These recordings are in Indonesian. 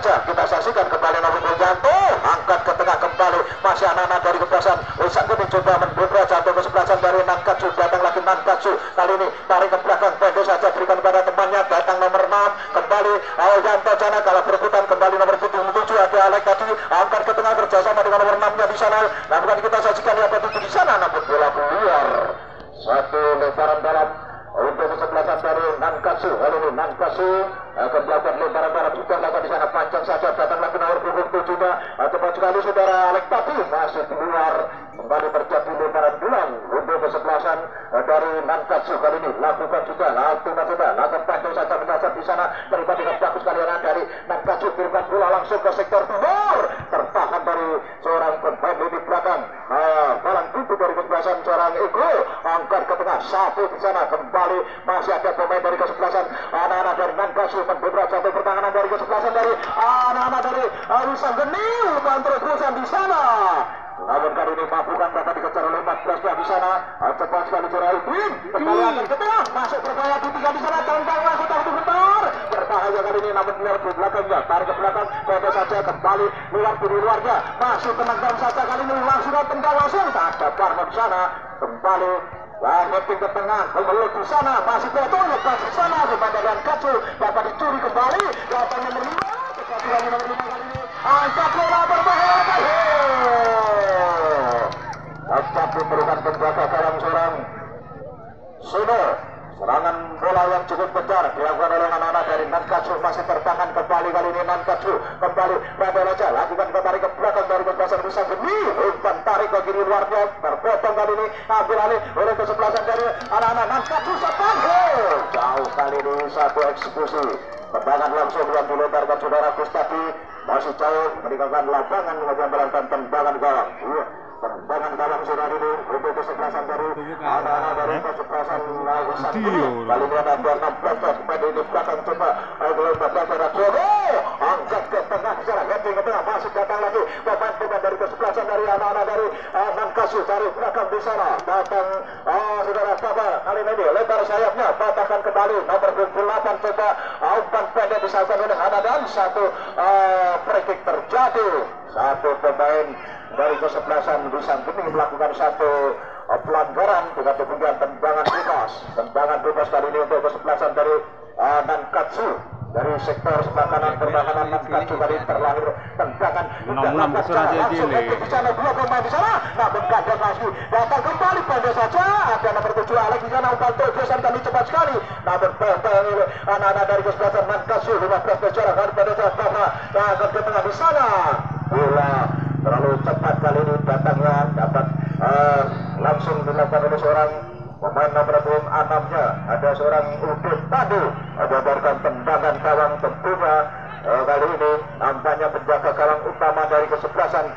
saja kita saksikan kembali nomor jatuh, angkat ke tengah kembali, masih anak-anak dari kebasan Wisanggeni mencoba mendobrak jatuh ke sebelasan dari Nankatsu, datang lagi Nankatsu, kali ini tarik ke belakang, pendek saja berikan kepada temannya, datang nomor 6 kembali Yanto Jana, kalah berebutan kembali nomor 7 ada Alek tadi, angkat ke tengah kerjasama dengan nomor 6 nya di sana, nah bukan kita saksikan ya betul di sana, namun bola keluar, satu lebaran dalam untuk kesebelasan dari Nankatsu. Kali ini Nankatsu akan melakukan lebaran dalam juga lakukan di sana, panjang saja, datang lagi nomor 27 nya, cepat sekali saudara Alek tadi masih keluar, kembali terjadi lebaran bulan untuk kesebelasan dari Nankatsu. Kali ini lakukan juga lakukan panjang saja menyasar di sana, daripada dengan bagus kalian dari Nankatsu, kirimkan bola langsung ke sektor timur, tertahan dari seorang pemain di belakang, balang pintu dari kesebelasan seorang Ego, angkat ke tengah, satu di sana, kembali masih ada pemain dari kesebelasan anak-anak dari Nankatsu, mendobrak jatuh pertahanan dari kesebelasan dari anak-anak dari Wisanggeni, umpan terobosan di sana. Namun kali ini mampukan dapat dikejar oleh 14 nya di sana, cepat sekali Juraudin, kembali akan ke tengah, masuk berbahaya di 3 di sana, tentang langsung tahu bentar, berbahaya kali ini, namun melihat di belakangnya, tarik ke belakang, pendek saja kembali luar di luarnya, masuk tenang saja kali ini, langsung tendang langsung, tak ada Barno di sana, kembali Netting ke tengah, memeluk di sana, masih potong lepas di sana, kepada Nankatsu, dapat dicuri kembali, datang nomor 5, kemudian nomor 5 kali ini, angkat bola berbahaya, tapi merupakan penjaga gawang seorang Suno. Serangan bola yang cukup kejar dilakukan oleh anak-anak dari Nankatsu, masih tertahan kembali kali ini Nankatsu, kembali pada raja, lakukan tarik ke belakang dari kesebelasan Wisanggeni, umpan tarik ke kiri luarnya, terpotong kali ini, ambil alih oleh kesebelasan dari anak-anak Nankatsu, jauh kali ini satu eksekusi, tendangan langsung yang dilontarkan saudara Kustadi, masih jauh meninggalkan lapangan, melakukan tendangan gawang. Tendangan gawang saudara ini untuk kesebelasan dari anak-anak dari kesebelasan Wisanggeni. Kali ini ada 16 pemain di belakang, coba gelombang dari Jono, angkat ke tengah secara heading ke tengah, masih datang lagi pemain dari kesebelasan dari anak-anak dari Nankatsu, dari belakang di sana, datang saudara Baba, kali ini lebar sayapnya, patahkan kembali nomor 28, coba umpan pendek disampaikan oleh anak dan satu free kick terjadi, satu pemain dari kesebelasan Wisanggeni melakukan satu pelanggaran dengan demikian tendangan bebas kali ini untuk kesebelasan dari Nankatsu, dari sektor sebelah kanan pertahanan Nankatsu kali ini terlahir tendangan langsung di sana, dua pemain di sana, namun gagal lagi, datang kembali pada saja ada nomor 7 Alek di sana, umpan terobosan kali cepat sekali, namun anak-anak dari kesebelasan Nankatsu 15 berjarak pada saat datang ke tengah di sana, bola terlalu cepat kali ini datangnya, dapat langsung dilakukan oleh seorang pemain nomor 6-nya, ada seorang Udin Tadu, menjabarkan tendangan gawang tentunya. Kali ini nampaknya penjaga gawang utama dari kesebelasan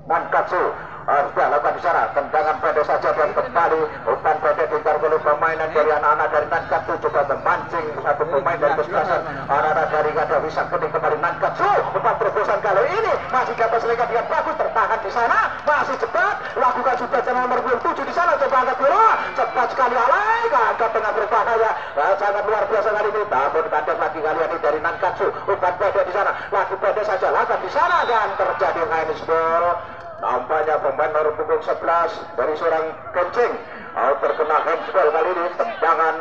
Nankatsu sudah lakukan di sana, tendangan pendek saja dan kembali umpan pendek ditarik oleh pemainan dari anak-anak dari Nankatsu, coba memancing satu pemain dari kesebelasan anak-anak dari Wisanggeni, kembali Nankatsu, umpan terobosan kali ini masih dapat selingkuh dengan bagus, tertahan di sana, masih cepat, lakukan sudah channel nomor 27 di sana, coba angkat bola, cepat sekali Alek, angkat tengah berbahaya, sangat luar biasa kali ini, namun kandas lagi kali ini dari Nankatsu, umpan pendek di sana, laku pendek saja, lakukan di sana dan terjadi handball. Nampaknya pemain nomor punggung 11 dari seorang Kencing terkena handball kali ini, tendangan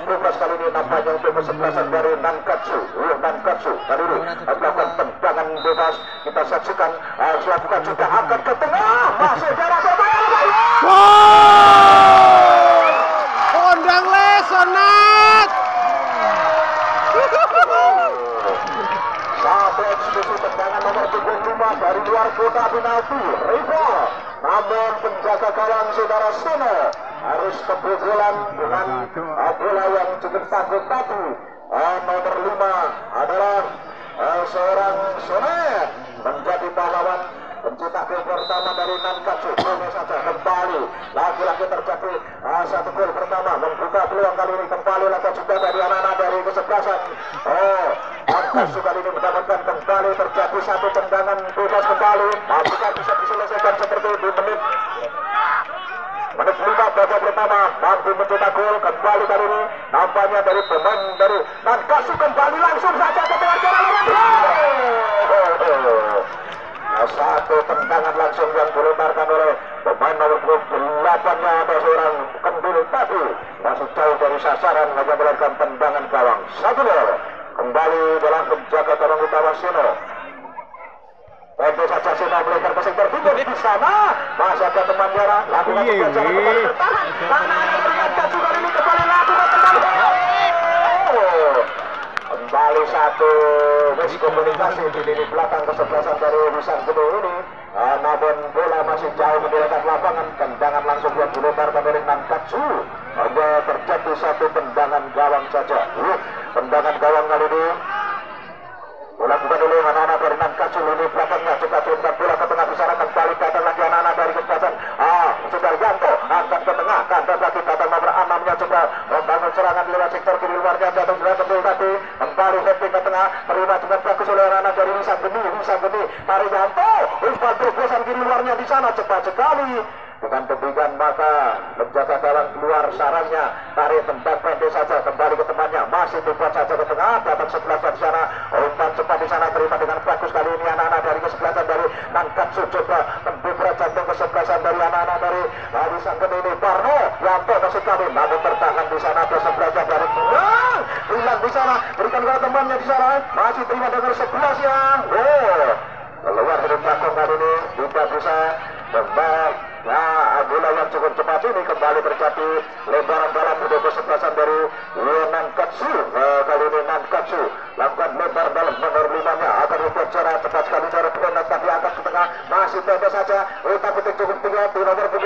bebas kali ini nampaknya untuk kesebelasan dari Nankatsu. Nankatsu kali ini melakukan tendangan bebas, kita saksikan lakukan sudah angkat ke tengah, masuk jarak berbahaya. Kondang lesonat. Satu eksekusi tendangan nomor 25 dari luar kota penalti rival, namun penjaga gawang saudara Suno harus kebobolan dengan bola yang cukup tangguh tadi. Nomor 5 adalah seorang Sonet menjadi pahlawan pencetak gol pertama dari Nankatsu. Boleh saja kembali lagi-lagi terjadi satu gol pertama, membuka peluang kali ini, kembali lakukan juga dari anak-anak dari kesebelasan Nankatsu kali ini mendapatkan kembali, terjadi satu tendangan bebas kembali, apakah bisa diselesaikan seperti itu menit 5 babak pertama, mampu mencetak gol kembali kali ini, nampaknya dari pemain dari Nankatsu, kembali langsung saja ke tengah jalan. dilemparkan oleh pemain nomor 28-nya ada seorang Kendul tadi masih jauh dari sasaran, hanya melakukan tendangan gawang. 1-0 kembali dalam penjaga gawang utama Sino. Pendek saja Sino melebar ke sektor timur di sana masih ada teman Yara lakukan pengajaran kembali bertahan. Anak-anak beringatkan juga ini kembali lakukan tendangan. Kembali satu miskomunikasi di lini belakang kesebelasan dari Wisan Gedung ini. Namun bola masih jauh meninggalkan lapangan. Tendangan langsung yang dilemparkan oleh Nankatsu. Hanya terjadi satu tendangan gawang saja. Tendangan gawang kali ini dilakukan oleh anak-anak dari Nankatsu. Lini belakangnya coba turunkan bola ke tengah di sana. Kembali datang lagi anak-anak dari kesebelasan Sudaryanto angkat ke tengah. Kandas lagi datang nomor 6-nya coba membangun serangan di lewat sektor kiri luarnya. Datang sudah Kendul tadi kembali setting ke tengah, terima dengan bagus oleh anak dari Wisan Geni, Tarianto, umpan terobosan kiri luarnya di sana cepat sekali. Dengan tendangan maka menjaga gawang keluar sarangnya, tarik tendang pendek saja kembali ke temannya, masih dibuat saja ke tengah, datang sebelah di sana, umpan cepat di sana terima dengan bagus kali ini anak-anak dari kesebelasan dari Nankatsu coba membuka jantung kesebelasan dari anak-anak dari Wisan Geni ini. Parno Yanto masuk kali, namun tertahan di sana ada sebelahnya dari hilang di sana, berikan kepada temannya di sana, masih terima dengan sebelasnya. Keluar dari belakang kali ini tidak bisa tembak. Nah, bola yang cukup cepat ini kembali terjadi lebaran dalam untuk kesebelasan dari Nankatsu. Kali ini Nankatsu lakukan lebar dalam nomor 5-nya akan membuat cara cepat sekali dari penendang tapi angkat ke tengah masih pendek saja. Tapi cukup tinggal di nomor 3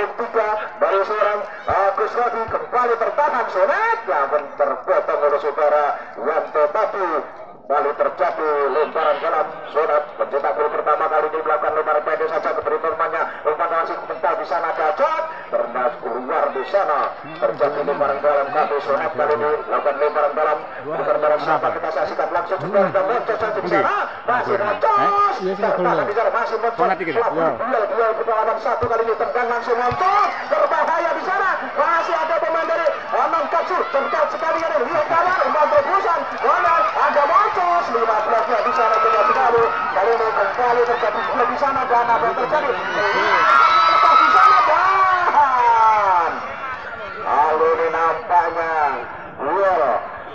dari seorang Agus Rodi kembali tertahan Sonet namun terpotong oleh saudara Yanto tadi. Lalu terjadi lemparan dalam Sonet pencetak gol pertama kali ini melakukan lemparan pendek saja ke temannya. Umpan masih mental di sana Gacot ternas keluar di sana terjadi lemparan dalam kaki Sonet kali ini lakukan lemparan dalam bukan dalam siapa kita saksikan langsung juga dan muncul saja di sana masih Gacot tertahan di sana masih muncul duel perlawanan satu kali ini tendang langsung muncul berbahaya di sana masih ada pemain dari Nankatsu cepat sekali ini lihat kawan umpan terobosan ada muncul 15-nya di sana tidak sekali kali ini kembali terjadi bola di sana dan apa yang terjadi lepas di sana dan lalu ini nampaknya duel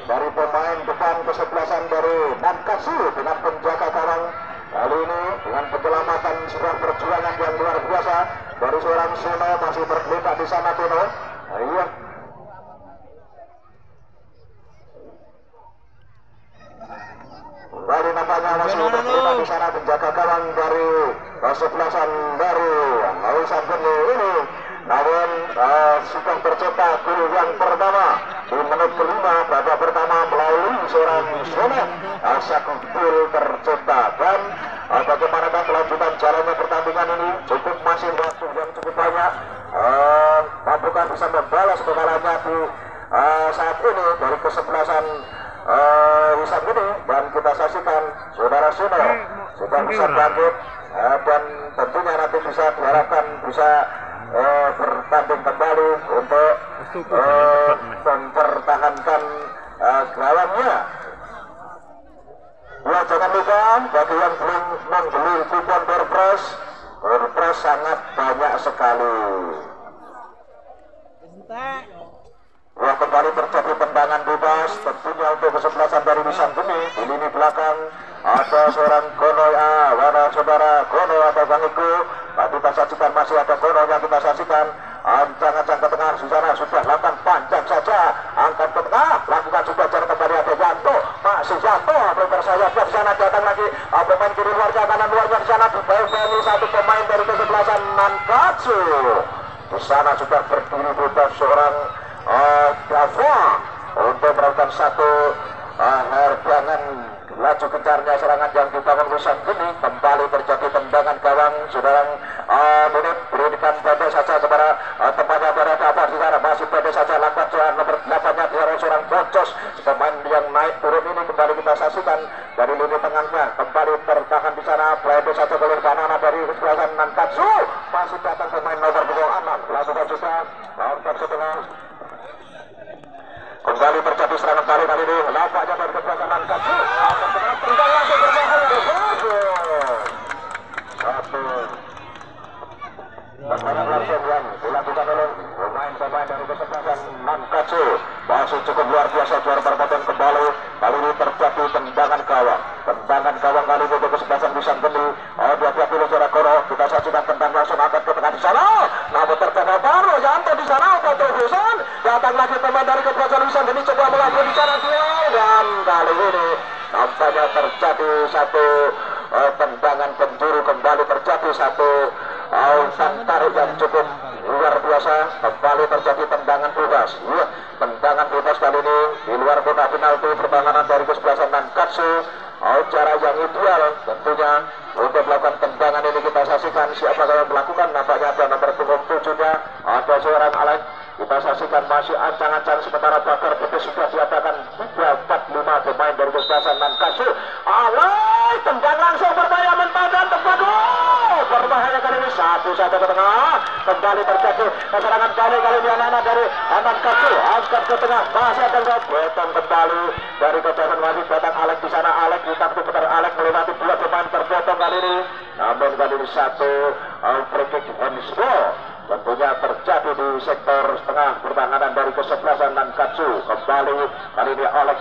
dari pemain depan kesebelasan dari Nankatsu dengan penjaga gawang kali ini dengan penyelamatan sebuah perjuangan yang luar biasa dari seorang Sino masih tergeletak di sana Tino. Iya. Kembali nampaknya masih tergeletak di sana penjaga gawang dari kesebelasan dari Wisan Geni ini. Namun sudah tercetak gol yang pertama di menit kelima babak pertama melalui seorang Sonet. Satu gol tercetak dan bagaimanakah kelanjutan jalannya pertandingan ini cukup masih waktu yang cukup banyak. Apakah bisa membalas kekalahannya di saat ini dari kesebelasan Wisan Geni dan kita saksikan saudara Sino sudah bisa bangkit dan tentunya nanti bisa diharapkan bisa bertanding kembali untuk mempertahankan gawangnya. Ya, jangan lupa bagi yang belum membeli kupon Doorpress sangat banyak sekali. Ya, kembali terjadi tendangan bebas tentunya untuk kesebelasan dari Wisan Geni. Di lini belakang ada seorang Gono warna saudara Gono atau Bang Iko. Kita saksikan masih ada Gono yang kita saksikan. Ancang-ancang ke tengah di sana sudah lakukan panjang saja. Angkat ke tengah, lakukan juga jarak kembali ada Yanto. Masih Yanto, lebar sayapnya di sana datang lagi. Pemain kiri luarnya kanan luarnya di sana dibayangi satu pemain dari kesebelasan Nankatsu. Di sana sudah berdiri bebas seorang Dava untuk melakukan satu hargangan laju kejarnya serangan yang dibangun Wisan Geni. Kembali terjadi tendangan gawang saudara menit berikan pendek saja kepada tempatnya pada Dava di sana masih pendek saja lakukan seorang nomor 8-nya di seorang Bocos pemain yang naik turun ini kembali kita saksikan dari lini tengahnya kembali tertahan di sana pendek saja keluar kanan dari kesebelasan Nankatsu masih datang pemain nomor 6 lakukan juga angkat ke tengah. Kembali terjadi serangan kali ini nampaknya dari kesebelasan Nankatsu tendang langsung berbahaya satu tendangan gawang kali ini untuk kesebelasan Wisan Geni. Hati-hati dulu saudara Kono, kita saksikan tendang langsung angkat ke tengah di sana. Namun tertangkap baru Yanto di sana, foto Wisan. Datang lagi pemain dari kesebelasan Wisan Geni coba melakukan di sana dan kali ini nampaknya terjadi satu tendangan penjuru, kembali terjadi satu umpan tarik yang cukup luar biasa. Kembali terjadi tendangan bebas. Ya, tendangan bebas kali ini di luar kotak penalti, pertahanan dari kesebelasan Nankatsu. Cara yang ideal tentunya untuk melakukan tendangan ini. Kita saksikan siapa yang melakukan. Nampaknya ada nomor punggung 7-nya, ada seorang Alex. Kita saksikan masih ancang-ancang sementara Bakar Putih sudah diadakan 3-4-5 pemain dari kesebelasan Nankatsu. Alex tendang langsung berbahaya menpadan tepat. Berbahaya kali ini satu saja ke tengah. Kembali terjadi keserangan kali ini anak-anak dari Nankatsu. Angkat ke tengah masih akan potong kembali dari kesebelasan masih datang Alex di sana. Alex ditakut putar Alex melewati dua pemain terpotong kali ini. Namun kali ini satu free kick handsball tentunya terjadi di sektor setengah pertahanan dari kesebelasan Nankatsu. Kembali kali ini Alex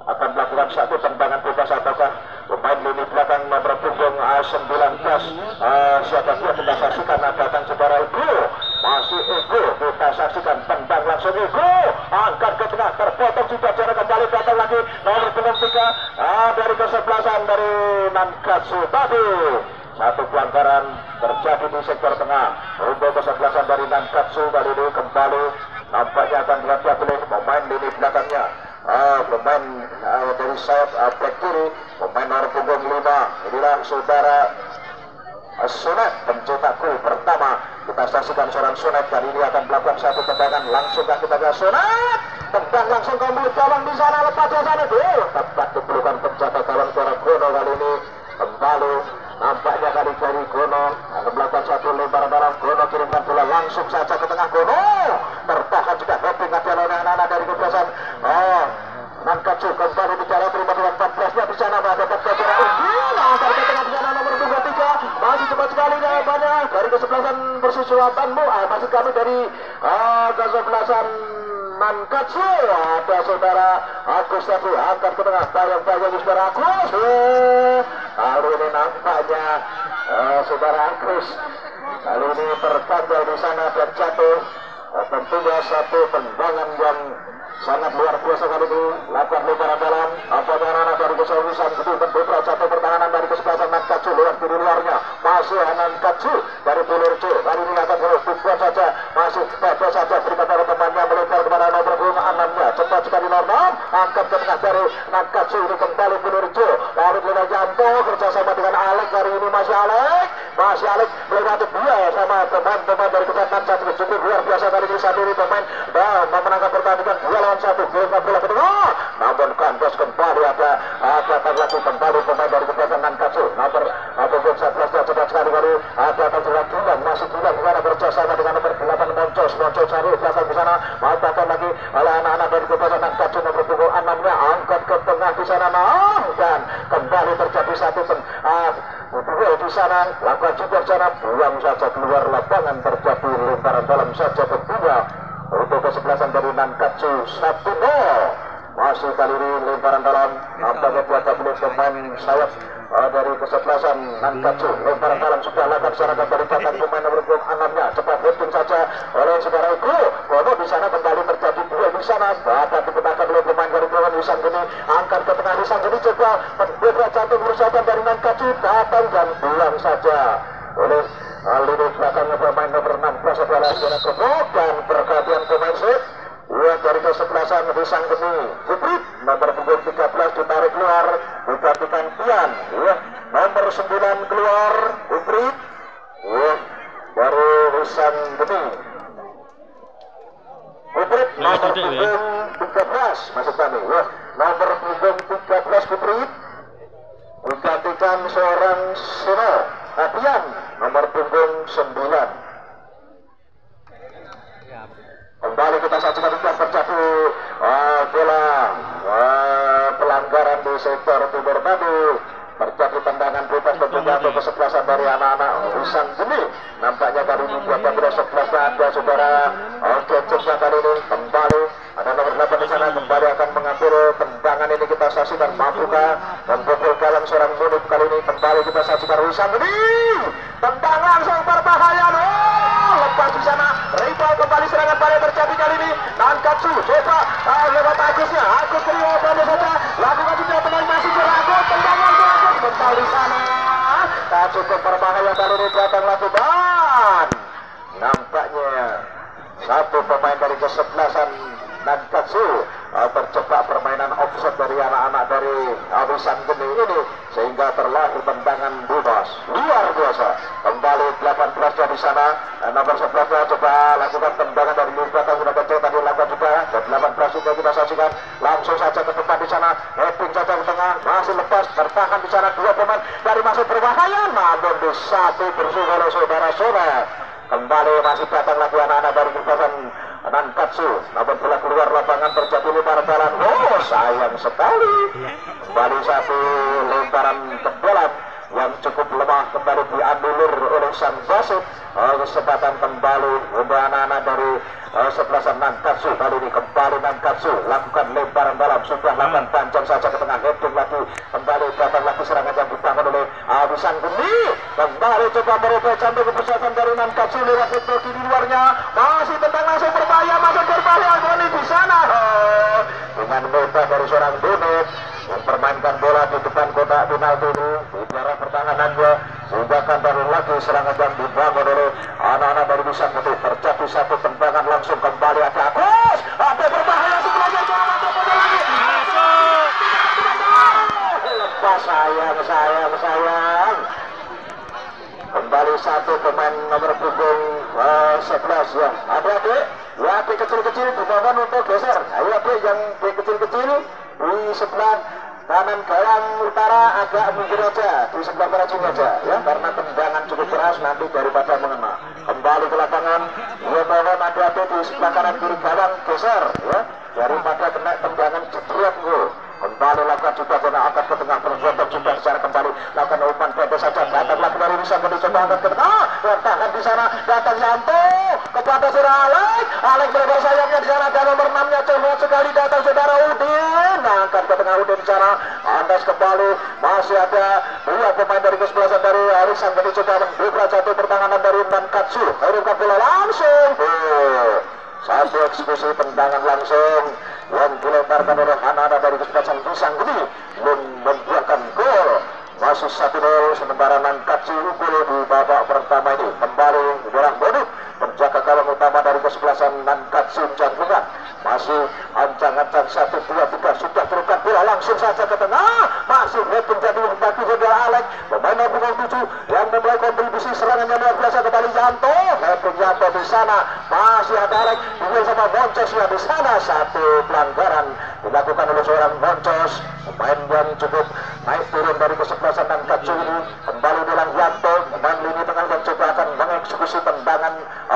akan melakukan satu tendangan bebas ataukah pemain lini belakang nomor punggung 19 siapa dia kita saksikan datang saudara Ego, masih Ego, kita saksikan tendang langsung Ego, angkat ke tengah terpotong juga jarak kembali datang lagi nomor punggung 3 dari kesebelasan dari Nankatsu tadi. Satu pelanggaran terjadi di sektor tengah untuk kesebelasan dari Nankatsu kali ini. Kembali nampaknya akan dilakukan oleh pemain lini belakangnya, pemain dari sayap back kiri, pemain nomor punggung 5. Inilah saudara Sunet, pencetak gol pertama. Kita saksikan seorang Sunet kali ini akan melakukan satu tendangan langsung ke kita Sunet, tendang langsung ke mulut gawang di sana, lepas di sana tepat dipelukan pencetak gawang suara Gono kali ini. Kembali nampaknya kali dari Gono akan melakukan satu lebaran dalam. Gono kirimkan bola langsung saja ke tengah. Gono tertahan juga hopping adalah anak-anak dari kesebelasan Nankatsu. Kembali bicara terima dengan 14-nya di sana dapat bocoran angkat ke tengah di sana nomor 23 masih cepat sekali banyak dari kesebelasan Persisuatanmu. Masih kami dari kesebelasan Nankatsu ada saudara Agus tadi angkat ke tengah bayang-bayang saudara Agus. Kali ini nampaknya saudara Agus kali ini terganjal di sana dan jatuh. Tentunya satu tendangan yang sangat luar biasa kali ini. Lakukan lebaran dalam apabila anak dari kesebelasan Geni membuka satu pertahanan dari kesebelasan Nankatsu lewat kiri luarnya masih Nankatsu dari Bulurjo. Kali ini akan dibuat saja masih bebas saja berikan pada temannya melebar kepada nomor punggung 6-nya. Cepat sekali Norman angkat ke tengah dari Nankatsu ini kembali Bulurjo. Lalu Lina Yanto kerjasama dengan Alex. Kali ini masih Alex melewati dua sama teman-teman dari kesebelasan Nankatsu. Cukup luar biasa kali ini satu ini pemain memenangkan pertandingan 2-1 kirimkan bola ke tengah. Namun kandas kembali ada datang lagi kembali pemain dari kesebelasan Nankatsu. Nomor punggung 11 cepat sekali kali ada terjerat Gilang masih Gilang di sana kerjasama dengan nomor 8 Moncos cari belakang di sana matakan lagi oleh anak-anak dari kesebelasan Nankatsu nomor punggung 6-nya angkat ke tengah di sana dan kembali terjadi satu duel di sana. Lakukan juga cara buang saja keluar lapangan terjadi lemparan dalam saja kedua untuk kesebelasan dari Nankatsu 1-0. Masih kali ini lemparan dalam nampaknya buat oleh pemain sayap dari kesebelasan Nankatsu. Lemparan dalam sudah lakukan secara kembali datang pemain nomor 6-nya cepat hitting saja oleh saudara Ego. Gono di sana kembali terjadi duel di sana dapat digunakan oleh pemain dari lawan Wisan Geni. Angkat ke tengah Wisan Geni coba beberapa jantung perusahaan dari Nankatsu datang dan buang saja oleh lini belakangnya pemain nomor 16 adalah Sena Kebok dan perhatian pemain set dari kesebelasan Wisan Geni. Putri nomor punggung 13 ditarik keluar digantikan Pian nomor 9 keluar Putri dari Wisan Geni. Putri nomor punggung 13 maksud kami nomor punggung 13 Putri digantikan seorang Seno Pian nomor punggung 9. Kembali kita saksikan juga terjadi bola pelanggaran di sektor timur tadi. Terjadi tendangan bebas tentunya untuk kesebelasan dari anak-anak Wisan Geni. Nampaknya kali ini buat yang 11 ada saudara Keceknya kali ini kembali ada nomor 8 di sana kembali akan mengambil tendangan ini. Kita saksikan mampukah membobol gawang seorang seorang Munib kali ini kembali kita saksikan Wisan ini tendangan langsung berbahaya. Lepas di sana rival kembali serangan balik terjadi kali ini. Nankatsu coba lewat Agusnya. Agus Trio pada saja lakukan juga pemain masih Agus tendangan Agus kembali di sana. Tak cukup berbahaya kali ini datang lagi dan nampaknya satu pemain dari kesebelasan Nankatsu terjebak permainan offset dari anak-anak dari Wisan Geni ini sehingga terlahir tendangan bebas luar biasa. Kembali 18 di sana, nomor 11 coba lakukan tendangan dari luar belakang sudah kecil tadi lakukan juga dan 18 juga kita saksikan langsung saja ke depan di sana, heading saja ke tengah masih lepas bertahan di sana dua pemain dari masuk berbahaya namun di satu bersih oleh saudara-saudara. Kembali masih datang lagi anak-anak dari kawasan Nankatsu, namun bola keluar lapangan terjadi lemparan jalan. Oh sayang sekali. Kembali satu lemparan tembalan yang cukup lemah kembali dianulir oleh sang wasit. Kesempatan kembali untuk anak-anak dari sebelasan Nankatsu. Kali ini kembali Nankatsu lakukan lemparan dalam sudah lakukan panjang saja ke tengah, heading lagi kembali datang lagi serangan yang dibangun oleh Wisan Geni. Kembali coba merubah jantung keputusan dari Nankatsu lewat teknologi di luarnya masih tentang langsung berbahaya Goni di sana dengan mudah dari seorang Munib mempermainkan bola di depan kotak penalti ini di daerah pertahanannya sehingga kembali lagi serangan yang dibangun oleh anak-anak dari Wisan Geni. Terjadi satu tendangan langsung kembali ada Agus ada berbahaya sebelahnya lepas sayang kembali satu pemain nomor punggung 11 ya adik-adik ya adik kecil-kecil dibangun untuk geser. Ayo adik yang kecil-kecil di sebelah kanan gawang utara agak mundur aja di sebelah barat sini aja ya karena tendangan cukup keras nanti daripada mengena. Kembali ke lapangan ya mohon adik-adik di sebelah kanan kiri gawang geser ya daripada kena tendangan cedrat gol. Kembali lakukan juga kena angkat ke tengah bergerak juga secara kembali lakukan umpan pendek saja datang lagi dari Wisan Geni coba angkat ke tengah bertahan di sana datang Yanto kepada saudara Alek berlebar sayapnya di sana dan nomor 6 nya coba sekali datang saudara Udin angkat ke tengah Udin di sana andas kembali masih ada dua pemain dari kesebelasan dari Wisan Geni coba mendobrak satu pertahanan dari Nankatsu kirimkan bola langsung satu eksekusi tendangan langsung yang dilemparkan oleh anak-anak dari kesebelasan Wisan Geni membuahkan gol masih 1-0 sementara Nankatsu unggul di babak pertama ini. Kembali orang Munib penjaga gawang utama dari kesebelasan Nankatsu Jangkungan masih ancang-ancang 1, 2, 3 sudah terungkap bola langsung saja ke tengah masih heading jadi bagi saudara Alek pemain nomor 7 yang memulai kontribusi serangan yang luar biasa kembali Yanto heading Yanto di sana masih ada Alek duel sama Moncos ya di sana satu pelanggaran dilakukan oleh seorang Moncos pemain yang cukup naik turun dari kesebelasan Nankatsu ini. Kembali bilang Yanto pemain lini tengah yang coba akan mengeksekusi tendangan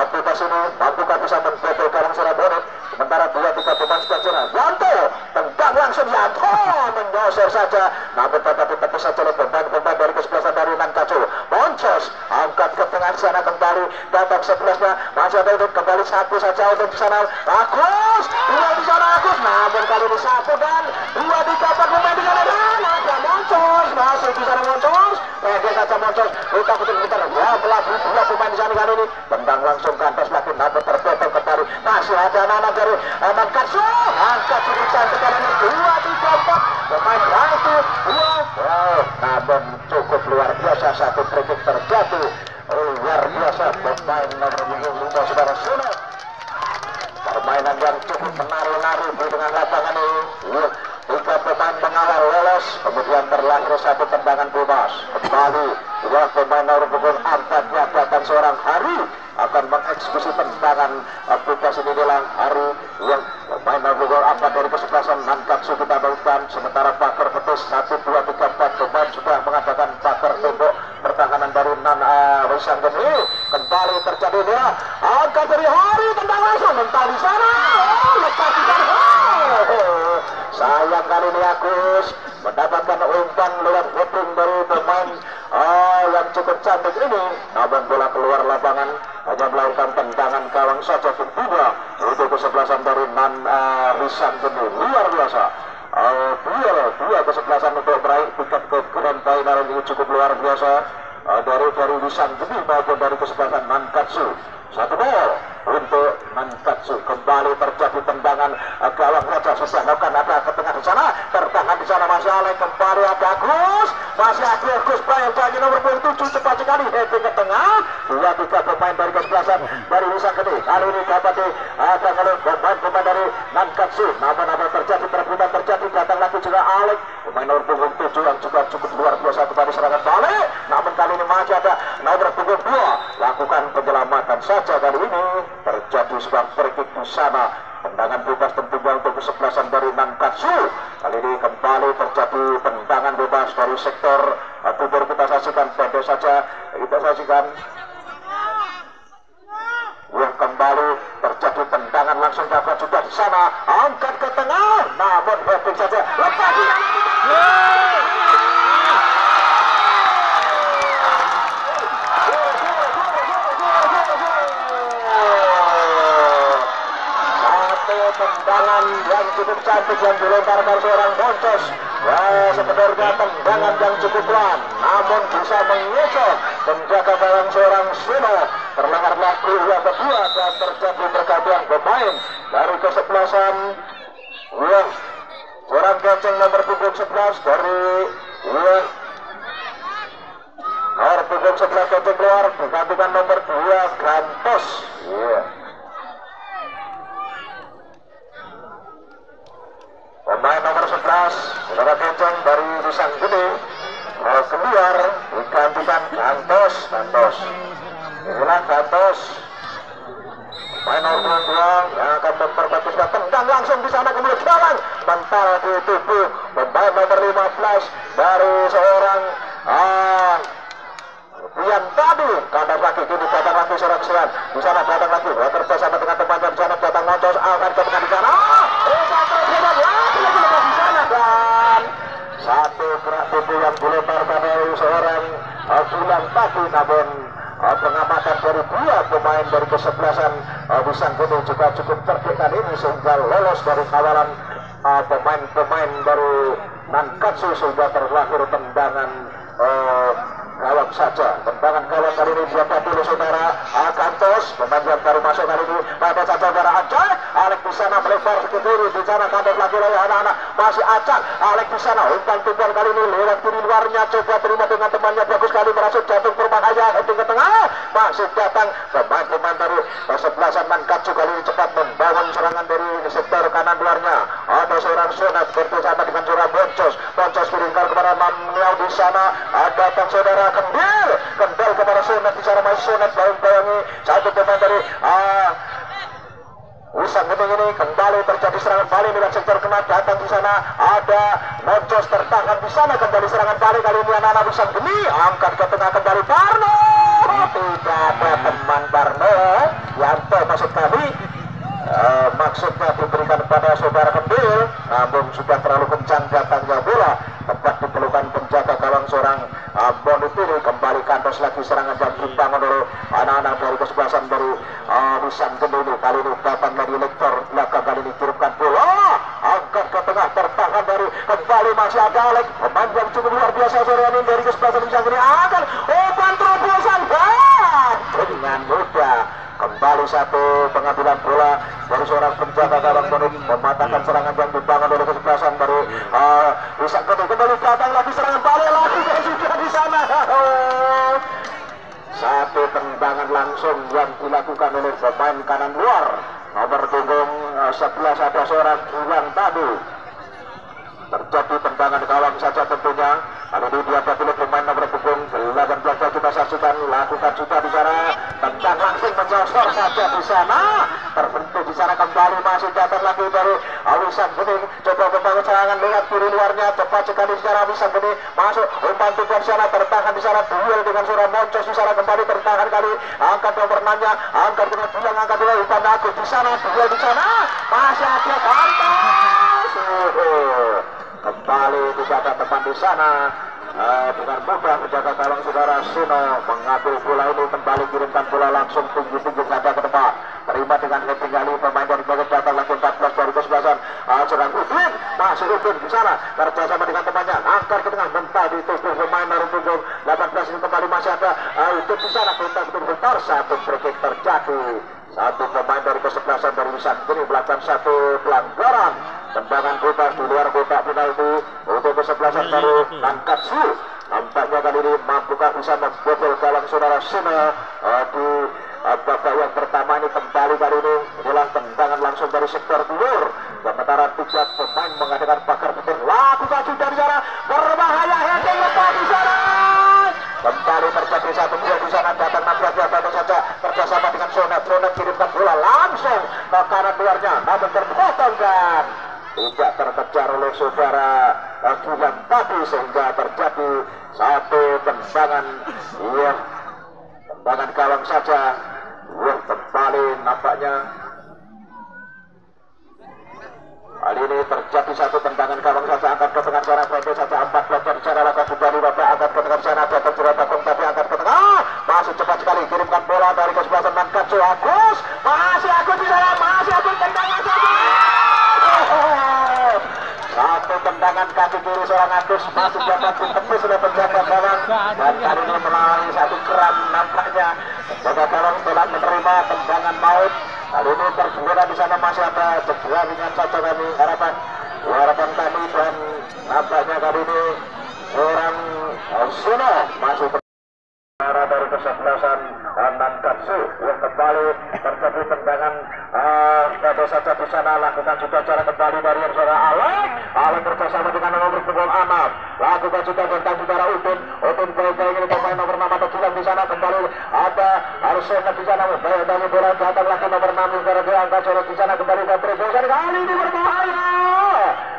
bebas ini mampukah bisa membobol gawang seorang Munib sementara 2-3 pemain sudah cerah Yanto tendang langsung Yanto menyosor saja namun tetapi tepis saja oleh pemain dari kesebelasan dari Nankatsu. Moncos angkat ke tengah sana kembali datang sebelahnya masih ada untuk kembali satu saja untuk di sana Agus dua di sana Agus namun kali ini satu dan dua dikapan pemain di sana dan ada Moncos masih di sana Moncos dia saja Moncos kita putar ya pelaku dua pemain di sana kali ini tendang langsung ke atas lagi namun terpotong kembali masih ada anak dari Nankatsu angkat cukup cantik kali ini 2, 3, 4 pemain satu dua namun cukup luar biasa satu free-kick terjadi luar biasa pemain nomor 5 saudara Sunat permainan yang cukup menari-nari di tengah lapangan ini 3 pemain mengawal lolos kemudian terlahir satu tendangan bebas kembali dua pemain nomor punggung 4 nya datang seorang Hari akan mengeksekusi tendangan bebas ini adalah Hari yang pemain nomor punggung 4 dari kesebelasan Nankatsu kita bautkan sementara pagar betis 1, 2, 3, 4 pemain sudah mengadakan pagar tembok pertahanan dari Wisan Geni kembali terjadi dia angkat dari Hari tendang langsung mental di sana lepas di sana sayang kali ini Agus mendapatkan umpan lewat heading dari pemain yang cukup cantik ini namun bola keluar lapangan hanya melakukan tendangan gawang saja pun tidak untuk kesebelasan dari Wisan Geni luar biasa dua kesebelasan untuk meraih tiket ke grand final ini cukup luar biasa dari Wisang Geni maupun dari kesebelasan Nankatsu. 1 gol untuk Nankatsu. Kembali terjadi tendangan gawang Raja susah lakukan ada ke tengah di sana, tertahan di sana masih Alek, kembali ada Agus, masih ada Agus Brian Janji nomor 27 cepat sekali heading ke tengah. 2-3 pemain dari kesebelasan dari Wisang Geni kali ini dapat ada oleh pemain dari Nankatsu. Namun apa terjadi, perebutan terjadi, datang lagi juga Alek, pemain nomor punggung 7 yang juga cukup luar biasa kembali serangan balik. Namun kali ini masih ada nomor punggung 2 lakukan penyelamatan saja. Kali ini terjadi sebuah free kick di sana, tendangan bebas tentunya untuk kesebelasan dari Nankatsu. Kali ini kembali terjadi tendangan bebas dari sektor timur. Kita saksikan pendek saja, kita saksikan. Kembali terjadi tendangan langsung dapat juga di sana, angkat ke tengah, namun heading saja lepas di tendangan yang cukup cantik yang dilontarkan seorang Boncos. Sebenarnya tendangan yang cukup pelan, namun bisa mengecoh penjaga gawang seorang Sino. Terlenggar laku yang kedua dan terjadi pergantian pemain dari kesebelasan. Seorang gaceng nomor punggung 11 dari nomor punggung 11 gaceng keluar, digantikan nomor 2 Gantos. Pemain nomor 11 saudara kenceng dari Wisang Geni keluar, digantikan Gantos. Inilah Gantos, pemain nomor 2 yang akan memperbaguskan tendang langsung di sana, kemudian jalan mental di tubuh pemain nomor 15 dari seorang Pian tadi. Kandas lagi, kini datang lagi seorang Sian di sana, datang lagi bersama dengan temannya di sana, datang Moncos akan ke tengah di sana. Di sana dan satu gerak tubuh yang dilemparkan dari seorang Julian tadi, namun pengamatan dari 2 pemain dari kesebelasan Wisang Geni juga cukup cerdik kali ini sehingga lolos dari kawalan pemain-pemain dari Nankatsu sehingga terlahir tendangan gawang saja. Tendangan gawang kali ini didapat oleh saudara Gantos, pemain yang baru masuk kali ini. Pada saja saudara Acak, Alek di sana melebar ke kiri, di sana Gantos lagi oleh anak-anak, masih Acak, Alek di sana umpan tumpuan kali ini lewat kiri luarnya, coba terima dengan temannya, bagus kali merasuk jatuh berbahaya, heading ke tengah, masih datang pemain-pemain dari kesebelasan Nankatsu kali ini cepat membangun serangan dari sektor kanan luarnya. Ada seorang Sonat bersama dengan seorang Boncos piringkar kepada Mamniau di sana, ada saudara Kendel kepada Sonat di sana, masih Sonat bayangi satu pemain dari Wisang Geni ini. Kembali terjadi serangan balik dengan sektor kena, datang di sana ada Moncos tertahan di sana, kembali serangan balik kali ini anak-anak Wisang Geni, angkat ke tengah kembali Parno, tidak ada teman Parno Yanto maksud kami. Maksudnya diberikan kepada saudara Kendil, namun sudah terlalu kencang datangnya bola, tepat dipelukan penjaga gawang seorang Bonitiri. Kembali Kantos lagi serangan yang dibangun oleh anak-anak dari kesebelasan dari Wisang Geni ini. Kali ini datang dari lektor belakang, kali ini kirimkan bola, angkat ke tengah, tertahan dari kembali masih ada Alek, pemain yang cukup luar biasa sore ini dari kesebelasan Wisang Geni, akan umpan terobosan dengan mudah. Kembali satu pengambilan bola dari seorang penjaga gawang Bonit, mematahkan serangan yang dibangun oleh kesebelasan dari Wisang Geni. Kembali datang lagi serangan balik lagi dan sudah di sana. Satu tendangan langsung yang dilakukan oleh pemain kanan luar nomor punggung 11 ada seorang Julian tadi. Terjadi tendangan gawang saja tentunya. Kali ini diadakan oleh pemain nomor punggung 18 kita saksikan, lakukan juga di sana, tendang langsung menjosor saja di sana, terbentuk di sana, kembali masih datang lagi dari Wisang Geni, coba membangun serangan lewat kiri luarnya, cepat sekali di sana Wisang Geni, masuk umpan tumpuan di sana, tertahan di sana, duel dengan seorang Moncos di sana, kembali tertahan kali, angkat nomor 6-nya, angkat dengan bilang, angkat dengan umpan Agus di sana, duel di sana, masih ada Gantos. Kembali dijaga teman di sana, dengan mudah menjaga gawang saudara Sino mengambil bola ini, kembali kirimkan bola langsung tinggi-tinggi saja ke depan. terima dengan heading kali pemain dari bagian datang lagi 14 dari kesebelasan serang Udin, masih Udin di sana kerjasama dengan temannya, angkat ke tengah mental di tubuh pemain dari punggung 18 ini kembali masih ada Udin di sana, bentar satu free kick terjadi. Satu pemain dari kesebelasan dari Wisangkuni melakukan satu pelanggaran tendangan bebas di luar kotak penalti untuk kesebelasan dari Nankatsu. Nampaknya kali ini mampukah bisa membobol gawang saudara Sino di babak yang pertama ini. Kembali kali ini hilang tendangan langsung dari sektor timur. Sementara 3 pemain mengadakan pakar betul, lakukan sudah di sana, berbahaya, heading lepas di sana. Kembali terjadi satu gol di sana, datang nabrak baru saja kerjasama dengan Sonet kirimkan bola langsung ke kanan luarnya, namun terpotong dan tidak terkejar oleh saudara Gilang tadi sehingga terjadi satu tendangan tendangan gawang saja. Kembali nampaknya kali ini terjadi satu tendangan gawang saja, angkat ke tengah sana, pendek saja 14 di sana, lakukan kembali bapak angkat ke tengah sana, datang sudah takung tapi angkat ke tengah, masih cepat sekali kirimkan bola dari kesebelasan Nankatsu. Agus, masih Agus di sana, masih Agus tendangan saja. Satu tendangan kaki kiri seorang Agus masih dapat ditepis oleh penjaga gawang dan kali ini melalui satu keran nampaknya penjaga gawang telah menerima tendangan maut. Kali ini tergolong di sana masih ada cedera ringan saja kami harapan kami dan nampaknya kali ini seorang Sino masih dari kesebelasan Nankatsu yang kembali terjadi tendangan pada saja di sana, lakukan juga cara kembali dari yang saudara Alek bersama dengan nomor punggung 6, lakukan juga tentang saudara Udin baik-baik ini pemain nomor 6 atau 9 di sana, kembali ada Arsenal di sana, baik dari bola datang lagi nomor 6 saudara diangkat oleh di sana, kembali dari bosan kali ini berbahaya.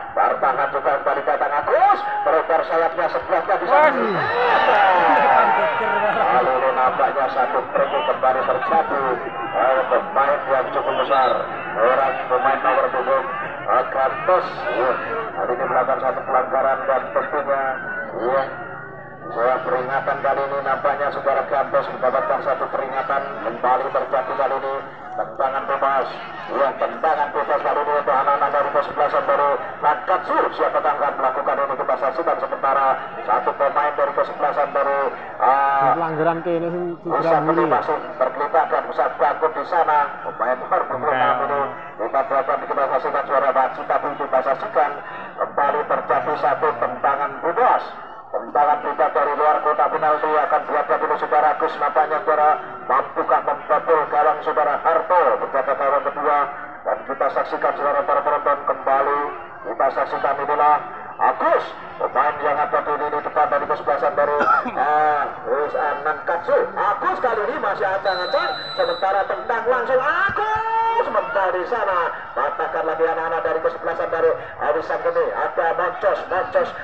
Bertahan juga kembali datang Agus, berekor sayapnya sebelahnya di sana. Lalu nampaknya satu free kembali terjadi oleh pemain yang cukup besar, orang pemain nomor punggung Gantos. Kali ini melakukan satu pelanggaran dan tentunya peringatan kali ini nampaknya saudara Gantos mendapatkan satu peringatan. Kembali terjadi kali ini tendangan bebas. Tendangan bebas kali ini untuk anak-anak dari kesebelasan dari Nankatsu. Siapa akan melakukan ini kita saksikan sementara satu pemain dari kesebelasan dari pelanggaran ke ini masih terlibat dan bisa bangkut di sana. Pemain nomor 26 ini kita berapa kita saksikan suara baci tapi kita saksikan kembali terjadi satu tendangan bebas. Tendangan bebas dari luar kotak penalti akan dihadapi oleh saudara Agus. Nampaknya saudara mampukah membobol gawang saudara Harto penjaga gawang kedua, dan kita saksikan saudara para penonton kembali kita saksikan inilah Agus pemain yang ada di lini depan dari kesebelasan dari Nankatsu. Agus kali ini masih acang-acang sementara tendang langsung Agus mental di sana, patahkan lagi anak-anak dari kesebelasan dari Wisangkuni. Ada Moncos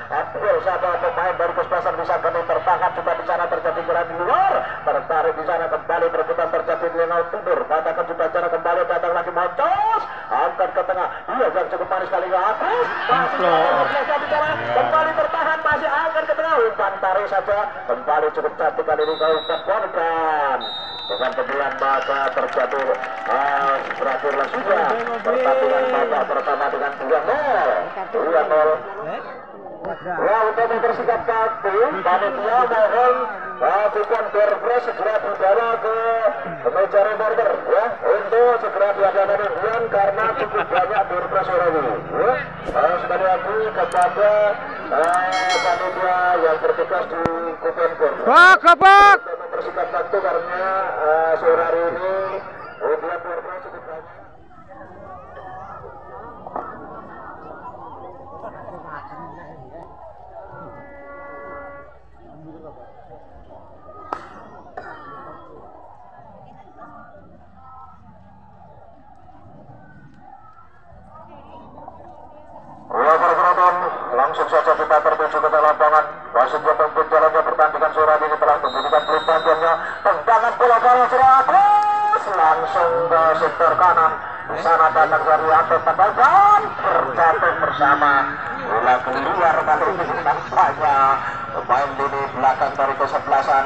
Abdul sama pemain dari kesebelasan Wisangkuni tertahan juga di sana, terjadi gerak di luar, tertarik di sana, kembali perebutan terjadi di Lenau Timur, patahkan juga cara kembali, datang lagi Moncos, angkat ke tengah, yang cukup manis kali ini Agus masih kembali tertahan, masih angkat ke tengah, umpan tarik saja, kembali cukup cantik kali ini ke umpan Bondan. Dengan kemudian maka terjadi berakhirlah sudah pertandingan babak pertama dengan 2-0. Ya, untuk mempersingkat waktu, panitia mohon bukan berpres segera dibawa ke meja reporter ya, untuk segera diadakan ribuan karena cukup banyak berpres orang ini. Sekali lagi kepada panitia yang bertugas di Kupenkur. Pak. Untuk mempersingkat waktu karena sore hari ini ribuan berpres cukup banyak. Langsung saja kita tertuju ke lapangan. Wasit yang memimpin jalannya pertandingan sore ini telah memberikan pertandingannya. Tendangan bola bola Agus langsung ke sektor kanan. Di sana datang dari Anton Takalkan berjatuh bersama. Bola keluar kali ini nampaknya pemain lini belakang dari kesebelasan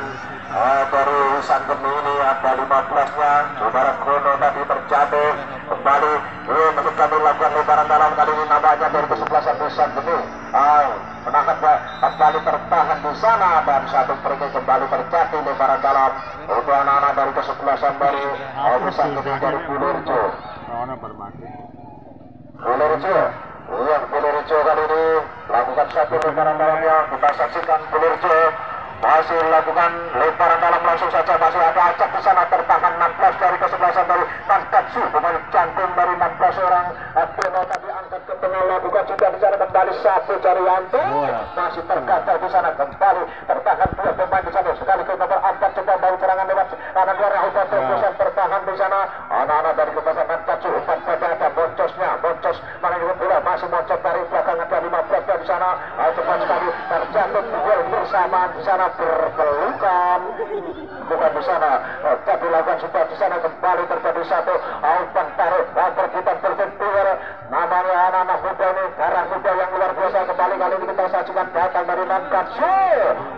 dari Wisan Geni ini ada 15-nya. Saudara Kono tadi terjatuh kembali. Masih kami lakukan lebaran dalam kali ini namanya dari kesebelasan Wisan Geni. Menahan kembali tertahan di sana dan satu pergi kembali terjatuh lebaran dalam. Itu anak-anak dari kesebelasan dari Wisan Geni dari Bulirjo. Bulirjo. Iya, Bulirjo kali ini lakukan satu lebaran dalamnya. Kita saksikan Bulirjo masih lakukan lebaran dalam langsung saja. Masih ada acak di sana tertahan 16 dari kesebelasan dari Nankatsu dengan jantung dari 16 orang. Abdullah tadi angkat ke tengah lakukan juga di sana kembali satu dari Yanto. Masih tergagal di sana kembali tertahan dua pemain di sana. Sekali ke nomor 4 coba baru serangan lewat kanan luar Rahul Bosan tertahan di sana. Anak-anak dari kesebelasan Nankatsu 4 pada ada boncosnya. Boncos mana juga bola masih boncos dari belakang ada 15 di sana. Cepat sekali terjatuh gol bersamaan di sana. Berpelukan bukan di sana tapi lakukan sudah di sana kembali terjadi satu umpan tarik perbutan terbentur namanya anak-anak muda ini darah muda yang luar biasa. Kembali kali ini kita saksikan datang dari Nankatsu.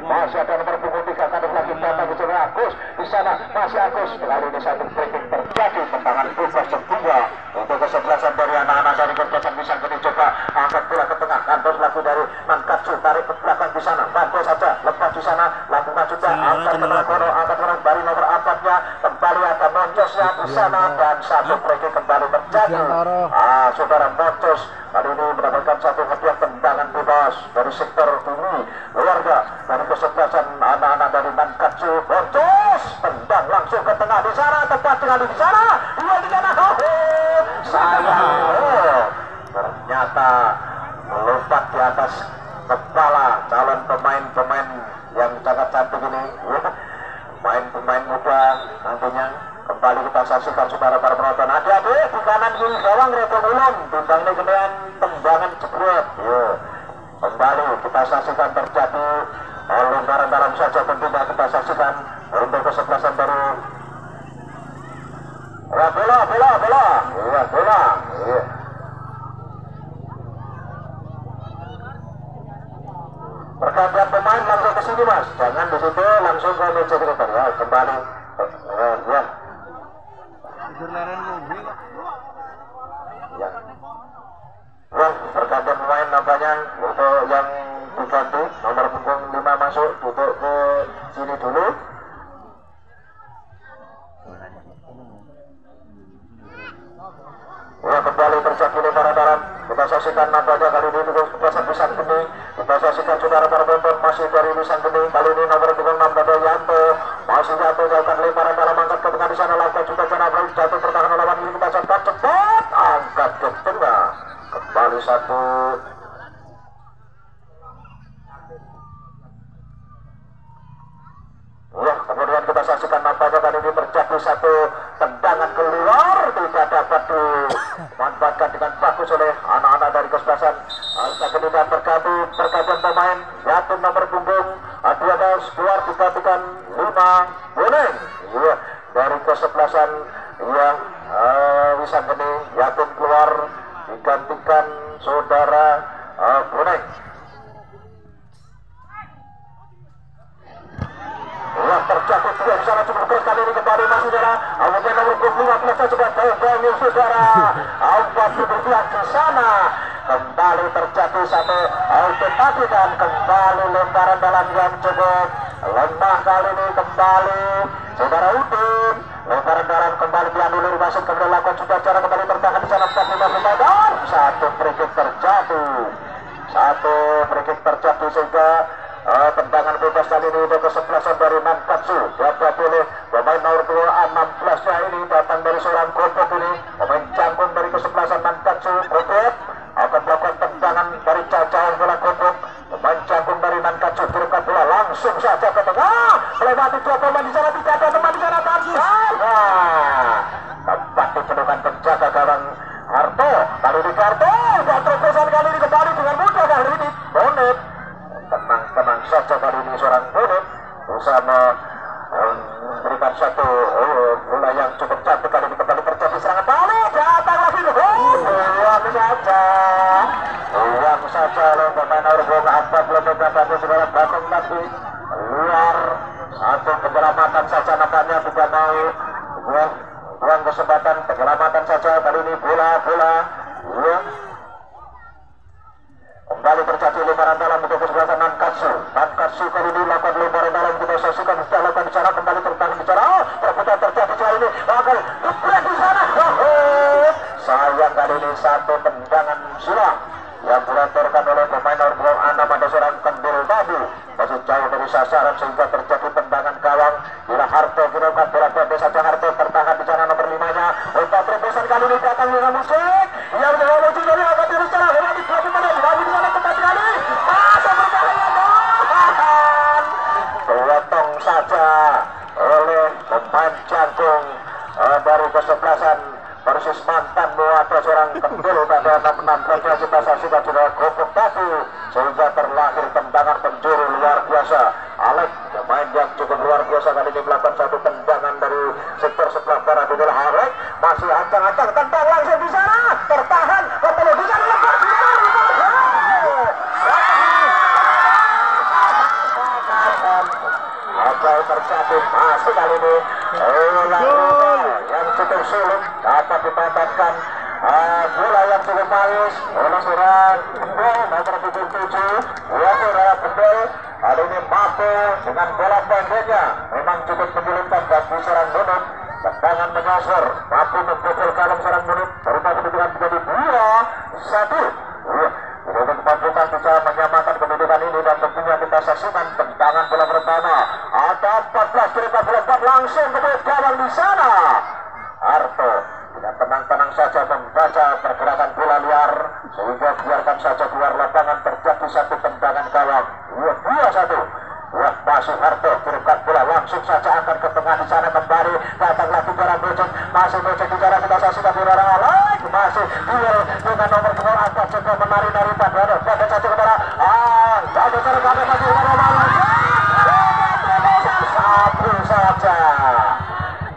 Masih ada nomor punggung 3 kali lagi datang di sana Agus di sana masih Agus. Kali ini satu breaking terjadi tendangan bebas kedua untuk kesebelasan dari anak-anak dari kesebelasan Wisan Geni. Coba angkat bola ke tengah kantor laku dari Nankatsu tarik ke belakang di sana bantu saja lepas di sana lakukan juga angkat ke tengah Kono angkat orang dari nomor 4-nya kembali ada Moncosnya di sana dan satu breaking kembali terjadi. Saudara Moncos kali ini mendapatkan satu hadiah tendangan bebas dari sektor kiri keluarga dari kesebelasan anak-anak dari Nankatsu. Moncos tendang langsung ke tengah di sana tepat sekali di sana dua di sana. Sayang ternyata melompat di atas kepala calon pemain-pemain yang sangat cantik ini, pemain muda nantinya. Kembali kita saksikan saudara para penonton. Adik-adik di kanan kiri gawang Reto Ulun timbang kemudian tembangan jebret. Kembali kita saksikan terjadi lebaran dalam saja tentunya kita saksikan untuk kesebelasan dari bola. Pergantian pemain langsung ke sini mas, jangan di situ langsung ke meja sekretariat kembali. Ya. Pergantian pemain nampaknya untuk yang diganti nomor punggung 5 masuk duduk ke sini dulu. Kembali terjadi lebaran dalam. Kita saksikan nampaknya kali ini untuk kesebelasan Wisan Geni. Kita saksikan saudara para penonton masih dari Wisan Geni. Kali ini nomor punggung 6 ada Yanto. Masih Yanto jauhkan lebaran dalam angkat ke tengah di sana lakukan juga Jana Bro jatuh pertahanan lawan ini kita cepat angkat ke tengah. Kembali satu. Kemudian kita saksikan nampaknya kali ini terjadi satu tendangan keluar tidak dapat dimanfaatkan dengan bagus oleh anak-anak dari kesebelasan Wisan dan pergantian pemain Yatim nomor punggung 12 keluar digantikan 5 Boning dari kesebelasan Wisan Geni. Yatim keluar digantikan saudara Boning. Terjatuh dua di sana cukup keras kali ini kembali masih saudara. Kemudian nomor 15 juga terbangun saudara. Awal berbuat di sana kembali terjadi satu auto tadi dan kembali lemparan dalam yang cukup lemah kali ini kembali saudara Udin. Lemparan dalam kembali dianulir masuk kemudian lakukan juga cara kembali tertahan di sana 45 dan satu free-kick terjadi sehingga tendangan bebas kali ini untuk kesebelasan dari Nankatsu. Dapat oleh pemain nomor 16-nya ini datang dari seorang Gobot ini pemain jangkung dari kesebelasan Nankatsu. Gobot akan melakukan tendangan dari jauh bola Gobot pemain jangkung dari Nankatsu. Kirimkan bola langsung saja ke tengah melewati dua pemain di sana tidak ada teman di sana dan tempat dipenuhkan penjaga gawang Harto. Kali ini Harto dan terobosan kali ini kembali dengan mudah kali ini Bonet. Tenang saja kali ini seorang Bonet bersama memberikan satu bola yang cukup cantik kali ini kembali terjadi serangan balik datang lagi uang saja oleh pemain nomor 4 belum dapat saudara Bakong lagi keluar satu satu penyelamatan saja nampaknya tidak mau buang kesempatan penyelamatan saja kali ini bola kembali terjadi lemparan dalam untuk kesebelasan Nankatsu kali ini lakukan lemparan dalam kita saksikan sudah lakukan bicara kembali tertangkap bicara perputaran terjadi kali ini akan geprek di sana sayang kali ini satu tendangan silang yang dilanturkan oleh pemain nomor 6 ada seorang Kendil Babu masih jauh dari sasaran sehingga terjadi tendangan gawang bila Harto gunakan bola pendek saja Harto tertahan di sana nomor 5-nya untuk terobosan kali ini datang dengan musik yang menuju dari agak tirus secara relatif dilakukan oleh Babu di sana tepat sekali masih berbahaya potong saja oleh pemain jangkung dari kesebelasan Persis mantan ada seorang Kendil pada 66 saja kita saksikan sudah gopok tadi sehingga terlahir tendangan penjuru luar biasa Alex pemain yang cukup luar biasa kali ini melakukan satu tendangan dari sektor sebelah barat adalah Alex masih ancang-ancang tendang langsung di sana tertahan kembali bisa dilepas apa yang terjadi masih kali ini yang cukup sulit dapat dipatahkan bola yang cukup manis oleh seorang Kendil nomor 77 seorang Kendil kali ini mampu dengan bola pendeknya memang cukup menyulitkan bagi seorang Munut tendangan menyosor mampu membobol kalem seorang Munut berubah kedudukan menjadi 2-1 untuk kemampuan bisa menyamakan kedudukan ini dan tentunya kita saksikan tendangan bola pertama ada 14 dari 44 langsung ke gawang di sana Harto dengan tenang-tenang saja membaca pergerakan bola liar sehingga biarkan saja keluar lapangan terjadi satu tendangan gawang 2-1 masih Harto kirimkan bola langsung saja akan ke tengah di sana kembali datang lagi ke Bocek masih Bocek di sana kita saksikan di arah lagi masih duel dengan nomor 2 angkat juga menari-nari pada saja kepada ada serang lagi satu saja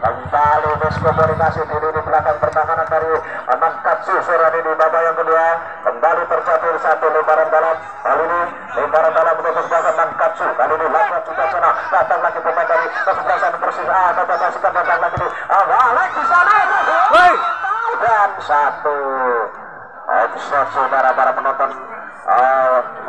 kembali miskomunikasi di lini belakang pertahanan dari Nankatsu sore ini babak yang kedua kembali terjadi satu lemparan dalam kali ini lemparan dalam untuk kesebelasan Nankatsu kali ini lakukan juga sana datang lagi pemain dari kesebelasan Persis kita saksikan datang lagi di Alex di sana dan satu offside saudara para penonton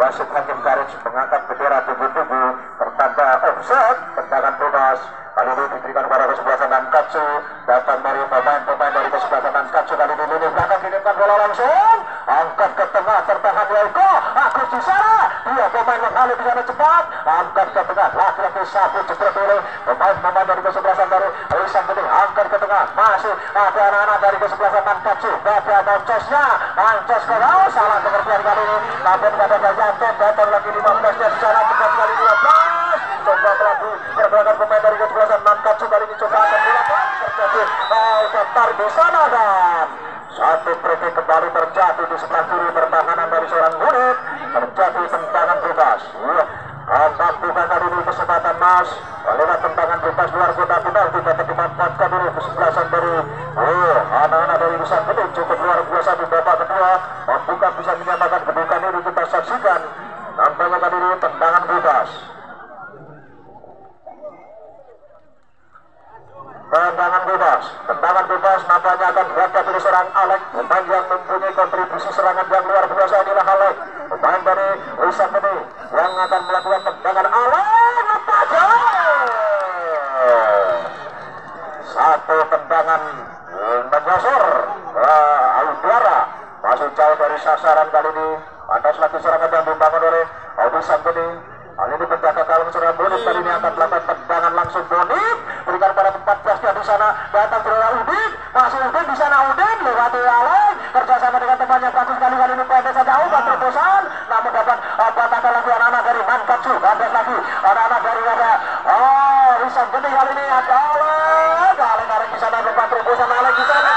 wasit hakim garis mengangkat bendera tubuh-tubuh pertanda offside tendangan bebas kali ini diberikan kepada kesebelasan Nankatsu datang dari pemain-pemain dari kesebelasan Nankatsu kali ini lini belakang kirimkan bola langsung angkat ke tengah tertahan Yaiko Agus di sana dia pemain mengalir di sana cepat angkat ke tengah laki-laki satu jebret oleh pemain-pemain dari kesebelasan dari Risan Bening angkat ke tengah masih ada anak-anak dari kesebelasan Nankatsu ada Mancosnya Mancos ke bawah salah pengertian kali ini namun pada Gajanto datang lagi 15-nya di sana tepat kali 12 coba pelaku pergerakan pemain dari kesebelasan Nankatsu kali ini coba akan dilakukan terjadi tarik di sana dan satu free kembali terjadi di sebelah kiri pertahanan dari seorang Munut terjadi tendangan bebas bukan kali ini kesempatan Mas lewat tendangan bebas luar kota penalti dapat dimanfaatkan dulu kesebelasan dari anak-anak dari Risan Bening cukup luar biasa di babak kedua bukan bisa menyamakan kedudukan ini kita saksikan nampaknya kali ini tendangan bebas tendangan bebas nampaknya akan berada di seorang Alex pemain yang mempunyai kontribusi serangan yang luar biasa inilah Alex pemain dari Risan Bening yang akan melakukan tendangan Alex satu tendangan menyosor udara masih jauh dari sasaran kali ini atas lagi serangan yang dibangun oleh Risan Bening kali ini penjaga gawang seorang Bonit kali ini akan melakukan tendangan langsung Bonit berikan pada 14-nya di sana datang seorang Udin masih Udin di sana Udin lewati Alex kerjasama dengan temannya bagus kali ini pendek saja umpan terobosan namun dapat patahkan lagi anak-anak dari Nankatsu kandas lagi anak-anak dari Risan Bening kali ini ada Alex di sana umpan terobosan Alex di sana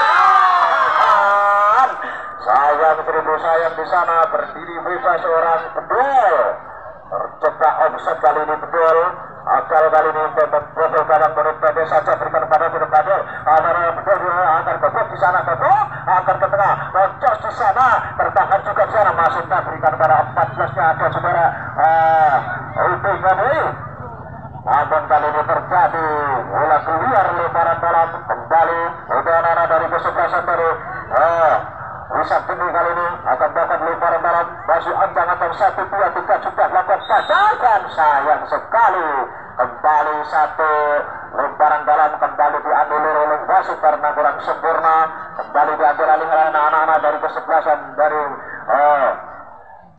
sayang di sana berdiri bebas seorang Bedol terjebak offside kali ini Bedol akal kali ini Bedol kadang menurut pendek saja berikan pada Bedol akan bebek di sana bebek akan ke tengah Mancos di sana tertahan juga di sana masuknya berikan pada 14-nya ada saudara Udin kali namun kali ini terjadi bola keluar lebaran dalam kembali udara dari kesebelasan dari Wisak tinggi kali ini akan dapat lebaran dalam masih ancang-ancang 1-2-3 sudah lakukan pacaran sayang sekali kembali satu lebaran dalam kembali diambil oleh wasit karena kurang sempurna kembali diambil alih oleh anak-anak dari kesebelasan dari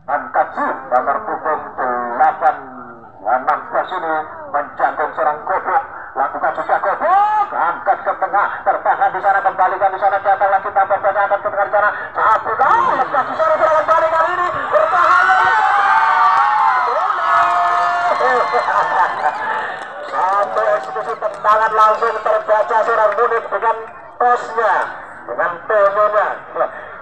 Nankatsu nomor punggung 16 ini menjangkau serang Gobok lakukan juga Gobok angkat ke tengah tertahan di sana kembalikan di sana datang lagi tambah banyak akan ke tengah di sana satu lepas di sana serangan balik kali ini bertahan satu eksekusi tendangan langsung terbaca seorang Munib dengan tosnya dengan tononya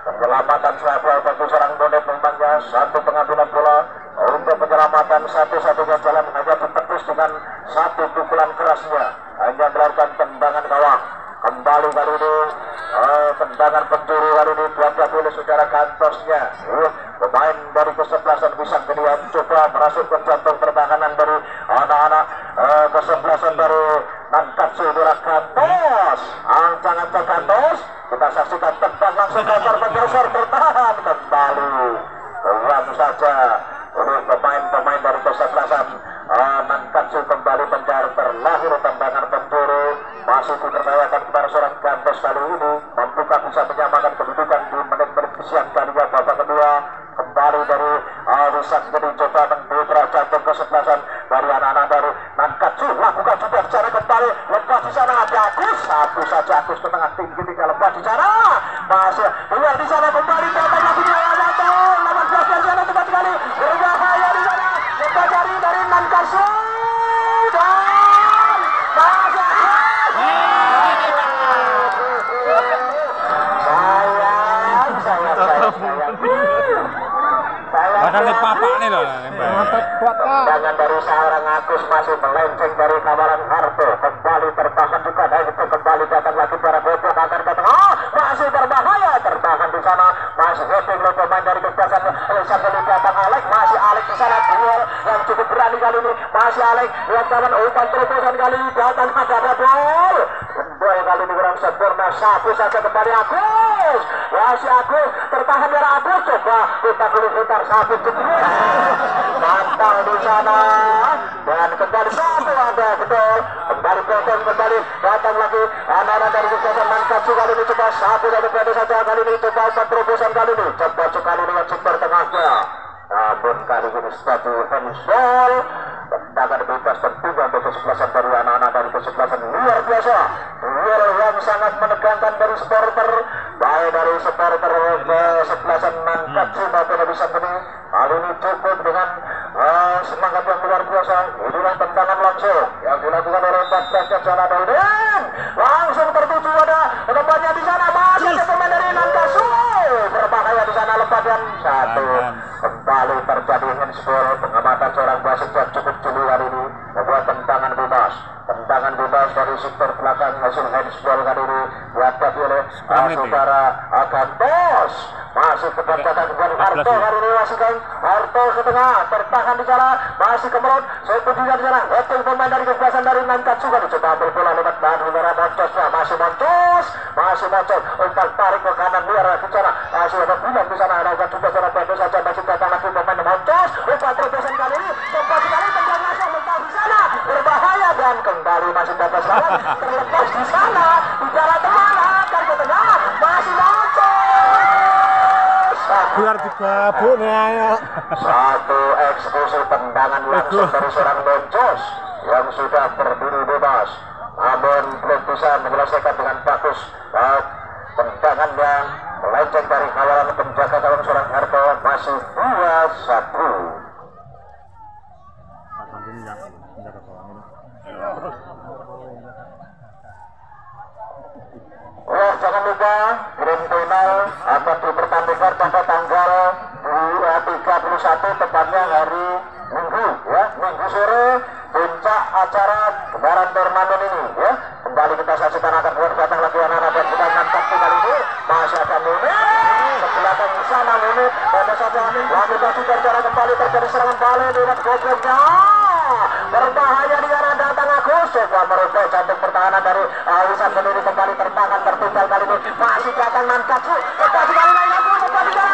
penyelamatan sebuah bagi seorang Munib memangnya satu pengambilan bola untuk penyelamatan satu-satunya jalan hanya ditepis dengan satu pukulan kerasnya hanya melakukan tendangan gawang kembali kali ini tendangan penjuru kali ini diambil oleh saudara kantosnya pemain dari kesebelasan Wisang Genian coba merasukkan jantung pertahanan dari anak-anak kesebelasan dari Nankatsu bola Kantos ancang-ancang Kantos kita saksikan tendang langsung dasar bergeser bertahan kembali kurang saja oleh pemain-pemain dari kesebelasan Nankatsu kembali mencari terlahir tendangan penjuru masih dipercayakan kepada seorang Kantos kali ini membuka bisa menyamakan kedudukan di menit-menit kesian kalinya babak kedua kembali dari Wisang Genian coba membuka jantung kesebelasan dari anak-anak dari Nankatsu lakukan sudah secara kembali lepas di sana ada Agus satu saja Agus ke tengah tinggi tiga lepas di sana masih keluar di sana kembali datang lagi di satu 18 dari sana tepat sekali berbahaya di sana lepas dari Nankatsu dan Padahal papak nih loh. Tendangan dari seorang Agus masih melenceng dari kawalan Harto kembali tertahan juga dan itu kembali datang lagi para Gobok akan ke tengah masih berbahaya tertahan di sana masih heading oleh pemain dari kesebelasan Wisang Genian datang Alek masih Alek di sana duel yang cukup berani kali ini masih Alek lihat kawan umpan terobosan kali ini datang ada gol kali ini kurang sempurna satu saja kembali Agus masih Agus tertahan dari Agus coba kita putar satu jebret mantap di sana dan kembali satu ada betul kembali potong kembali datang lagi anak-anak dari kesebelasan Nankatsu kali ini coba satu dari berada saja kali ini coba umpan terobosan kali ini coba kali ini super tengahnya namun kali ini satu handball tendangan bebas tentunya untuk kesebelasan dari anak-anak dari kesebelasan luar biasa duel yang sangat menegangkan dari supporter baik dari supporter kesebelasan Nankatsu maupun Wisang Genian kali ini cukup dengan semangat yang luar biasa inilah tendangan langsung yang dilakukan oleh 14 Jana Daudin langsung tertuju ada depannya di sana masih ada pemain dari Nankatsu berbahaya di sana lepas dan satu kembali terjadi handball pengamatan seorang wasit yang cukup jeli kali ini membuat tendangan bebas dari sektor belakang hasil handball kali ini dihadapi oleh saudara Agantos masih keberkatan dari Harto hari ini masih kan Harto ke tengah tertahan di sana masih kemerut sepujian di sana heading pemain dari kesebelasan dari Nankatsu kali coba ambil bola lewat bahan udara Moncosnya masih Moncos umpan tarik ke kanan luar di sana masih ada bulan di sana ada juga seorang Bando saja masih datang lagi pemain Moncos umpan terobosan kali ini cepat sekali tendang langsung lepas di sana berbahaya dan kembali masih dapat serangan terlepas di sana di jalan teman akan ke tengah masih Moncos Biar digabuk nih. Satu eksekusi tendangan langsung dari seorang Moncos yang sudah berdiri bebas namun belum bisa menyelesaikan dengan bagus tendangannya melenceng dari kawalan penjaga gawang seorang Harto masih 2-1. Jangan lupa Grand Final akan dipertandingkan pada tanggal 31 tepatnya hari Minggu ya, Minggu sore puncak acara gelaran turnamen ini ya. Kembali kita saksikan akan datang lagi anak-anak dan kita Nankatsu kali ini masih ada Munib sebelahkan di sana Munib pada saja wanita sudah cara kembali terjadi serangan balik dengan Goboknya berbahaya di arah datang Agus, coba merubah jantung pertahanan dari Wisan Geni kembali tertahan tertinggal kali ini masih datang Nankatsu, kembali lagi Agus, kembali ke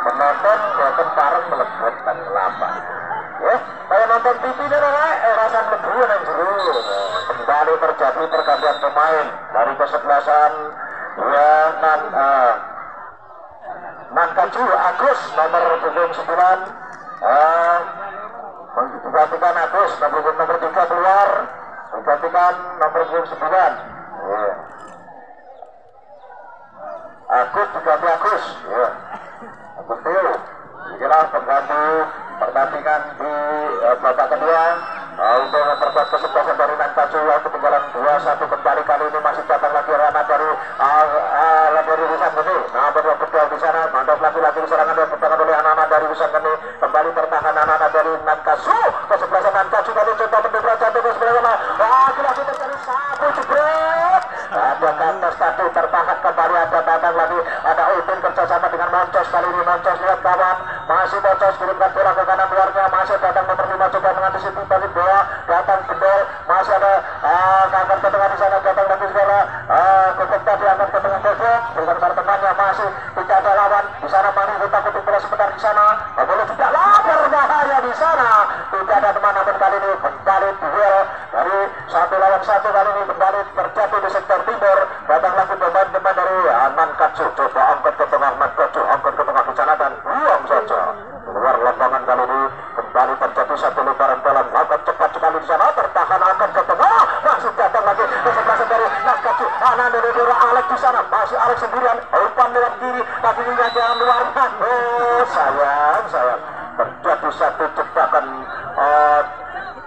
penonton bareng melebut dan kelapa. Kayak nonton TV dan rasa melebuan yang seru. Kembali terjadi pergantian pemain dari kesebelasan Nankatsu Agus nomor punggung 9 digantikan Agus nomor 3 keluar, digantikan nomor punggung 9 Agus diganti Agus betul. Inilah pengganti pertandingan di babak kedua untuk memperkuat kesuksesan dari Nankatsu yang ketinggalan 2-1 kembali kali ini masih datang lagi Rana dari Wisan Geni. Nah betul di sana mantap lagi serangan yang bertahan oleh anak-anak dari Wisan Geni, kembali tertahan anak-anak dari Nankatsu. Kesebelasan Nankatsu tadi coba mendobrak jantung ke sebelah sana. Lagi terjadi satu jebret. Ada kandas tadi tertahan kembali, ada datang lagi, ada Udin kerjasama dengan Moncos kali ini. Moncos lihat kawan, masih Moncos kirimkan bola ke kanan luarnya, masih datang nomor 5 coba mengantisipasi bola, datang Gendol, masih ada angkat ke tengah di sana, datang lagi bola Gogok tadi angkat ke tengah Gogok, berikan pada temannya, masih tidak ada lawan di sana. Mani kita kutuk bola sebentar di sana, boleh tidak lah, berbahaya di sana, tidak ada teman namun kali ini kembali duel dari 1 lawan 1 kali ini kembali terjadi di sektor timur. Datang lagi pemain-pemain dari Nankatsu, coba angkat ke tengah Nankatsu, angkat ke tengah di sana dan buang saja keluar lapangan. Kali ini kembali terjadi satu lebaran bola, angkat cepat sekali di sana, tertahan angkat ke tengah, masih datang lagi kesebelasan dari Nankatsu. Ananda Dodora Alex di sana, masih Alex sendirian, umpan lewat kiri, tapi ini yang luar. Sayang terjadi satu jebakan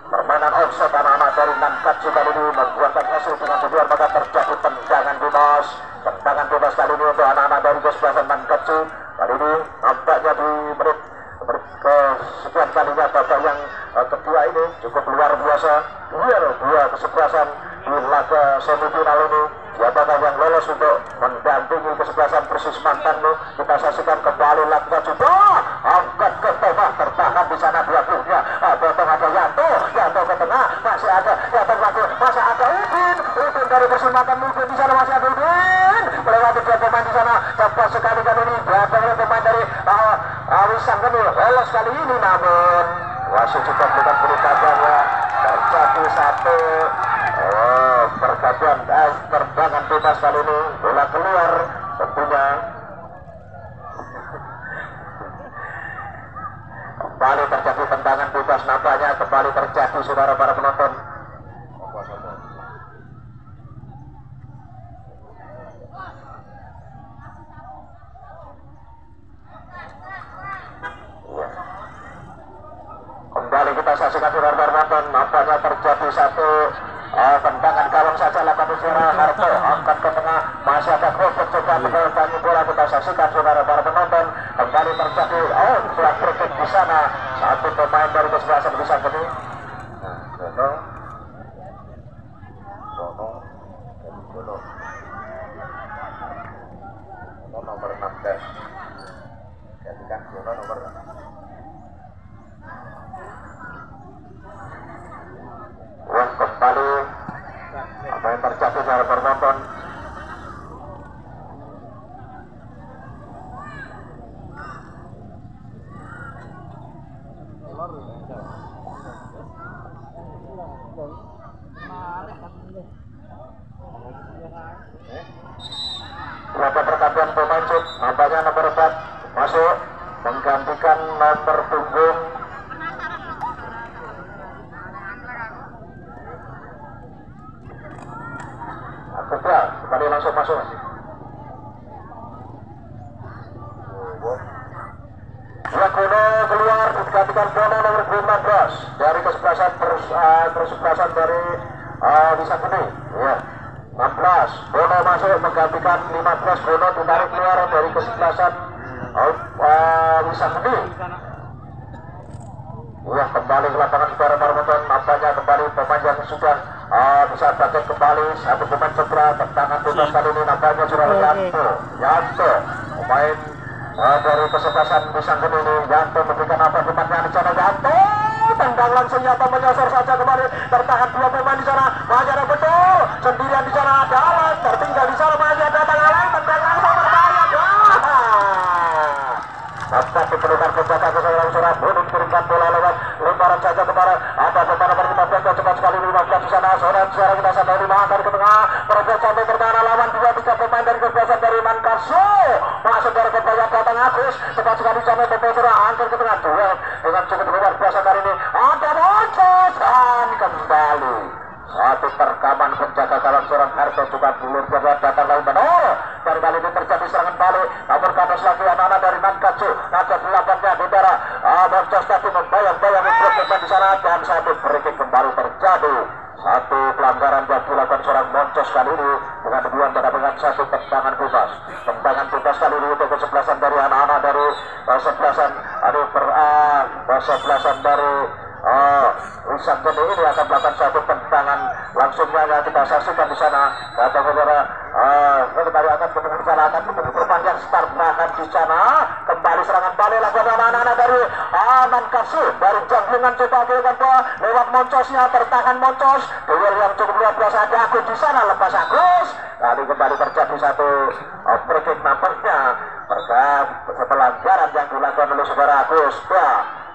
permainan offset anak-anak dari Nankatsu kali ini membuahkan hasil dengan tujuan, maka terjadi tendangan bebas kali ini untuk anak-anak dari kesebelasan Nankatsu. Kali ini nampaknya di menit kesekian kalinya babak yang kedua ini cukup luar biasa. Dua kesebelasan di laga semifinal ini, siapakah yang lolos untuk mendampingi kesebelasan Persis Mantanmu? Kita saksikan kembali laga juga, angkat ke tengah, tertahan di sana dua punya, ada Yanto ke tengah, masih ada datang lagi, masih ada Udin dari Persis Mantanmu di sana, masih ada Udin melewati dua pemain di sana, cepat sekali kan ini datang oleh pemain dari Wisan Geni lolos kali ini, namun wasit juga bukan beritahunya terjadi satu pergantian terbangan bebas kali ini, bola keluar tentunya. Kembali terjadi tendangan bebas, nampaknya kembali terjadi saudara para penonton. Kembali kita saksikan saudara penonton, nampaknya terjadi satu tendangan gawang saja lakukan Sera Harto, angkat ke tengah, masih ada Gogok coba mengelangi bola. Kita saksikan saudara para penonton, kembali terjadi flag free di sana, satu pemain dari kesebelasan Wisan Geni. Nomor 16 gantikan Jono nomor kembali apa yang terjadi saudara penonton. Berapa pergantian pemain Cuk? Nampaknya nomor 4 masuk menggantikan nomor punggung Kedua, kembali langsung masuk. Yakuno keluar digantikan Bono nomor 15 dari kesebelasan dari Wisan Geni. Ya. 16 Bono masuk menggantikan 15, Bono ditarik keluar dari kesebelasan Wisan Geni. Ya, kembali ke lapangan saudara penonton, nampaknya kembali pemain yang sudah bisa pakai kembali satu pemain cedera. Tendangan bebas kali ini nampaknya sudah Yanto pemain dari kesebelasan Bisanggen ini. Yanto memberikan apa depannya di sana. Yanto tendang langsung Yanto menyosor saja kembali. Tertahan dua pemain di sana. Masih ada betul sendirian di sana. Ada Alan tertinggal di sana. Masih ada Alan tendang langsung berbahaya. Tapi penutupan penjaga ke seorang surat Bonin kirimkan bola lewat lemparan saja kepada ada pemain nomor 15 cepat sekali 15 di sana. Saudara kita sampai 5 angkat ke tengah. Perempuan sampai bertahan lawan 2-3 pemain dari kekuasaan dari Mankarso. Masuk dari kebayang datang Agus cepat sekali sampai pemain angkat ke tengah. Duel dengan cukup luar biasa kali ini. Ada Moncos dan kembali satu perkaman penjaga gawang seorang Harto juga dulur kedua datang lain menol. Dari kali ini terjadi serangan balik. Namun ke atas lagi anak-anak dari Nankatsu. Ada belakangnya di darah. Moncos tadi membayang-bayang untuk pemain di sana dan satu breaking kembali terjadi. Satu pelanggaran yang dilakukan seorang Moncos kali ini dengan dua dengan satu tendangan bebas. Tendangan bebas kali ini untuk kesebelasan dari anak-anak dari kesebelasan dari Bisanggen ini akan melakukan satu tendangan langsungnya kita saksikan di sana. Kata saudara, kembali akan ketemu di sana akan berpanjang start bahkan di sana. Kembali serangan balik lakukan anak-anak dari Nankatsu dari jangklingan coba kirimkan bola lewat Moncosnya tertahan Moncos. Duel yang cukup luar biasa ada Agus di sana lepas Agus. Lalu kembali terjadi satu breaking nampaknya pelanggaran yang dilakukan oleh saudara Agus.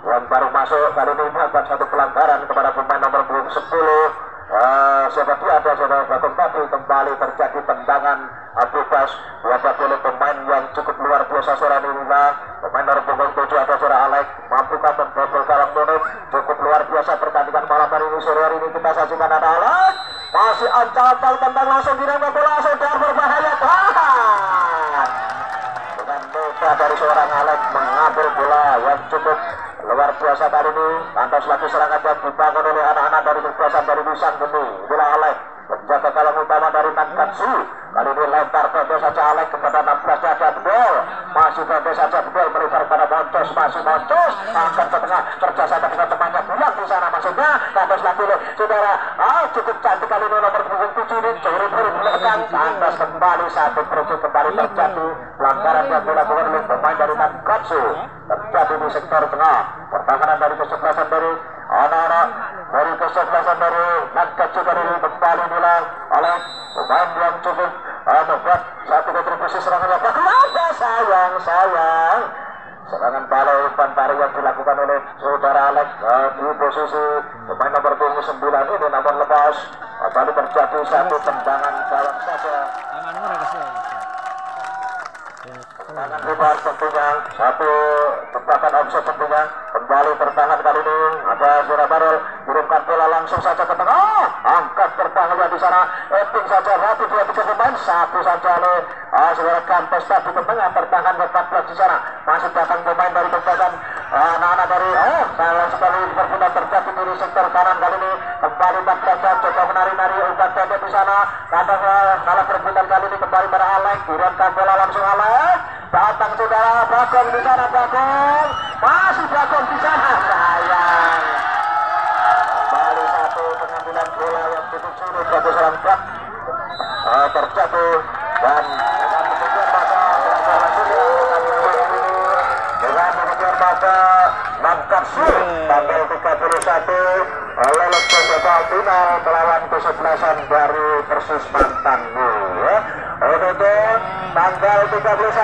Yang baru masuk kali ini melakukan satu pelanggaran kepada pemain nomor 10. Siapa dia ada saudara Bagong tadi kembali terjadi tendangan bebas diadakan oleh pemain yang cukup luar biasa sore ini. Pemain nomor 7 ada saudara Alek mampukah membobol gawang Bonin. Cukup luar biasa pertandingan malam hari ini. Sore hari ini kita saksikan ada Alek masih ancang-ancang tendang langsung dirembak bola saudara berbahaya dengan muka dari seorang Alek mengambil bola yang cukup luar biasa kali ini. Lantas lagi serangan yang dibangun oleh anak-anak dari kekuasaan dari Bisanggen ini. Bola Alek penjaga gawang utama dari Nankatsu. Kali ini lempar pendek saja Alek kepada 16 ada Bedol. Masih pendek saja Bedol melebar pada Moncos. Masih Moncos angkat ke tengah kerjasama dengan temannya pulang di sana maksudnya. Lantas lagi saudara cukup cantik kali ini nomor 7 ini curi-curi belakang. Lantas kembali satu perut kembali terjadi pelanggaran yang dilakukan oleh pemain dari Nankatsu. Terjadi di sektor tengah. Pertahanan dari kesebelasan dari anak-anak dari kesebelasan dari Nankatsu kali ini kembali bilang oleh pemain yang cukup membuat satu kontribusi serangan yang kenapa sayang serangan balik umpan tarik yang dilakukan oleh saudara Alek di posisi pemain nomor 9 ini namun lepas. Kembali terjadi satu tendangan gawang saja. Tendangan bebas tentunya satu tembakan offset tentunya. Kembali bertahan kali ini ada Surabaya kirimkan bola langsung saja ke tengah. Angkat bertahannya di sana. Epping saja rapi 2-3 pemain satu saja oleh saudara Kantos tadi ke tengah bertahan ke 14 di sana. Masih datang pemain dari kekuatan anak-anak dari salah sekali perpindahan terjadi di sektor kanan kali ini. Kembali 14 coba menari-nari umpan pendek di sana. Kadang kalah perpindahan kali ini kembali pada Alek. Kirimkan bola langsung Alek. Datang saudara Bagong di sana Bagong. Masih Bagong di sana sayang. Kembali satu pengambilan bola yang cukup sulit bagi seorang Bak terjatuh dan dengan demikian maka Nankatsu tanggal 31 lolos ke babak final melawan kesebelasan dari Persis Mantan. Untuk tanggal 31